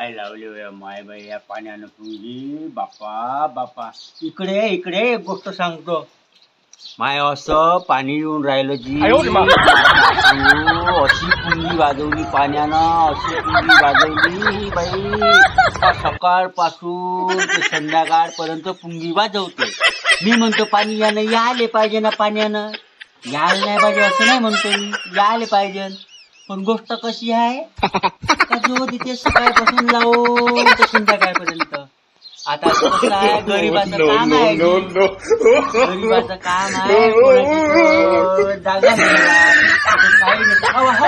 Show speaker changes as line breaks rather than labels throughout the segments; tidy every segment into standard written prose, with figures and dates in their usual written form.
काय लावले माय बाई या पाण्यानं पुंगी. बापा बापा, इकडे इकडे एक गोष्ट सांगतो. माय असं पाणी येऊन राहिलं जी, अशी पुंगी वाजवली पाण्यानं, अशी पुंगी वाजवली बाई. सकाळ पासून ते संध्याकाळपर्यंत पुंगी वाजवते. मी म्हणतो पाणी यानं यायले पाहिजे ना, पाण्यानं यायला नाही पाहिजे असं नाही म्हणतो मी, यायले पाहिजे. पण गोष्ट कशी आहे का, जो तिथे सकाळपासून लावून ते संध्याकाळपर्यंत. आता कसं आहे, गरीबाचं काम आहे, गरीबाचं काम आहे. जागा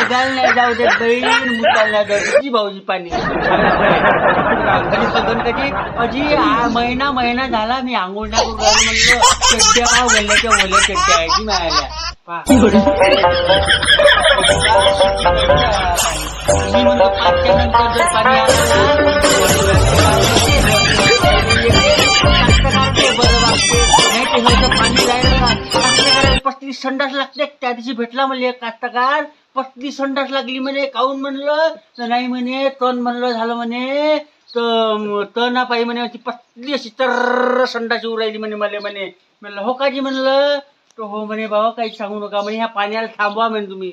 काही नाही, जाऊ देत बहीण, मुताला जाऊ भाऊजी पाणी कधी अजी महिना झाला मी आंघोळ टाकून म्हणलं चड्ड्या पाव गेल्याच्या ओल्या चड्ड्या आहे की मिळाल्या. मी म्हणतो 5च्या नंतर जर पाणी आलं बरं वाटते, नाही पाणी जायला 35 संडास लागते. त्या दिवशी भेटला म्हणले कास्तकार, 35 संडास लागली म्हणे. काहून म्हणलं तर नाही म्हणे, तण म्हणलं झालं म्हणे, तना पाहिजे म्हणे, ती पतली अशी तर संडास येऊ राहिली म्हणे मला म्हणे. म्हणलं हो काजी म्हणलं, तो हो म्हणे बाबा काही सांगू नका म्हणे, ह्या पाण्याला थांबवा म्हणे तुम्ही.